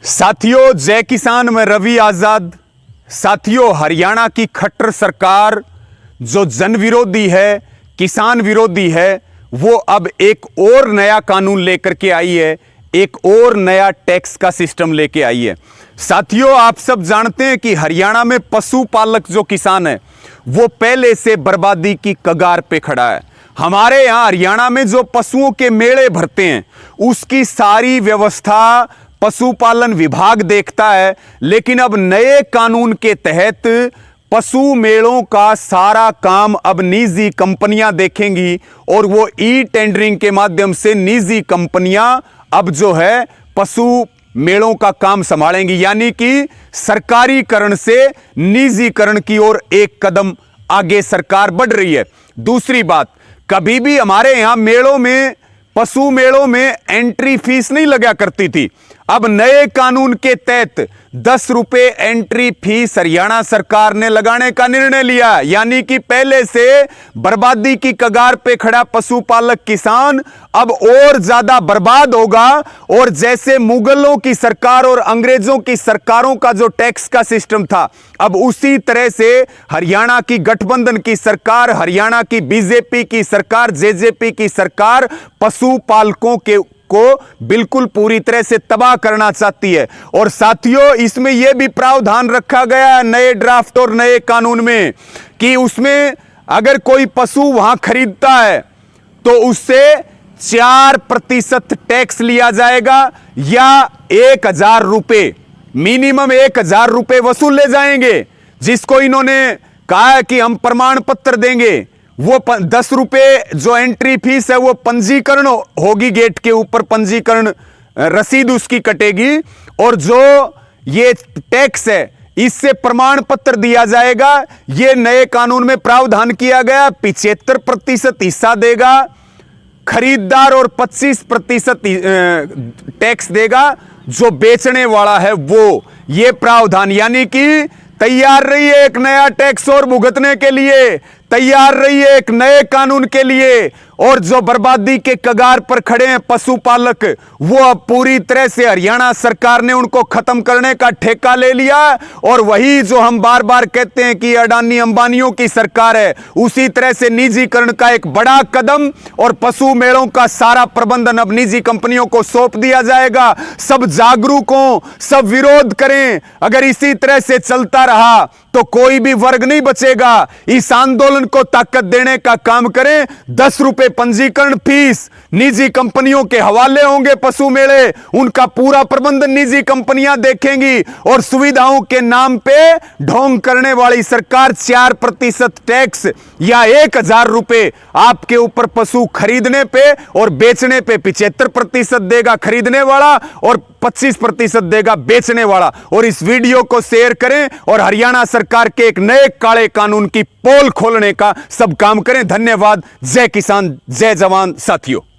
साथियों, जय किसान में रवि आजाद। साथियों, हरियाणा की खट्टर सरकार जो जन विरोधी है, किसान विरोधी है, वो अब एक और नया कानून लेकर के आई है, एक और नया टैक्स का सिस्टम लेके आई है। साथियों, आप सब जानते हैं कि हरियाणा में पशुपालक जो किसान है वो पहले से बर्बादी की कगार पे खड़ा है। हमारे यहाँ हरियाणा में जो पशुओं के मेले भरते हैं उसकी सारी व्यवस्था पशुपालन विभाग देखता है, लेकिन अब नए कानून के तहत पशु मेलों का सारा काम अब निजी कंपनियां देखेंगी और वो ई टेंडरिंग के माध्यम से निजी कंपनियां अब जो है पशु मेलों का काम संभालेंगी, यानी कि सरकारीकरण से निजीकरण की ओर एक कदम आगे सरकार बढ़ रही है। दूसरी बात, कभी भी हमारे यहां मेलों में, पशु मेलों में एंट्री फीस नहीं लगा करती थी। अब नए कानून के तहत 10 रुपए एंट्री फीस हरियाणा सरकार ने लगाने का निर्णय लिया, यानी कि पहले से बर्बादी की कगार पे खड़ा पशुपालक किसान अब और ज्यादा बर्बाद होगा। और जैसे मुगलों की सरकार और अंग्रेजों की सरकारों का जो टैक्स का सिस्टम था, अब उसी तरह से हरियाणा की गठबंधन की सरकार, हरियाणा की बीजेपी की सरकार, जेजेपी की सरकार पशुपालकों को बिल्कुल पूरी तरह से तबाह करना चाहती है। और साथियों, इसमें यह भी प्रावधान रखा गया है नए ड्राफ्ट और नए कानून में कि उसमें अगर कोई पशु वहां खरीदता है तो उससे 4% टैक्स लिया जाएगा या 1000 रुपए, मिनिमम 1000 रुपए वसूल ले जाएंगे। जिसको इन्होंने कहा है कि हम प्रमाण पत्र देंगे, वो 10 रुपए जो एंट्री फीस है वो पंजीकरण होगी, गेट के ऊपर पंजीकरण रसीद उसकी कटेगी, और जो ये टैक्स है इससे प्रमाण पत्र दिया जाएगा। ये नए कानून में प्रावधान किया गया। 75% हिस्सा देगा खरीदार और 25% टैक्स देगा जो बेचने वाला है वो। ये प्रावधान, यानी कि तैयार रहिए एक नया टैक्स और भुगतने के लिए, तैयार रहिए एक नए कानून के लिए। और जो बर्बादी के कगार पर खड़े हैं पशुपालक, वो अब पूरी तरह से हरियाणा सरकार ने उनको खत्म करने का ठेका ले लिया। और वही जो हम बार बार कहते हैं कि अडानी अंबानियों की सरकार है, उसी तरह से निजीकरण का एक बड़ा कदम और पशु मेलों का सारा प्रबंधन अब निजी कंपनियों को सौंप दिया जाएगा। सब जागरूक हों, सब विरोध करें। अगर इसी तरह से चलता रहा तो कोई भी वर्ग नहीं बचेगा। इस आंदोलन को ताकत देने का काम करें। 10 रुपए पंजीकरण फीस निजी कंपनियों के हवाले होंगे पशु मेले, उनका पूरा प्रबंधन निजी कंपनियां देखेंगी। और सुविधाओं के नाम पे ढोंग करने वाली सरकार 4% टैक्स या 1000 रुपए आपके ऊपर पशु खरीदने पे और बेचने पे 75% देगा खरीदने वाला और 25% देगा बेचने वाला। और इस वीडियो को शेयर करें और हरियाणा सरकार के एक नए काले कानून की पोल खोलने का सब काम करें। धन्यवाद। जय किसान, जय जवान। साथियों।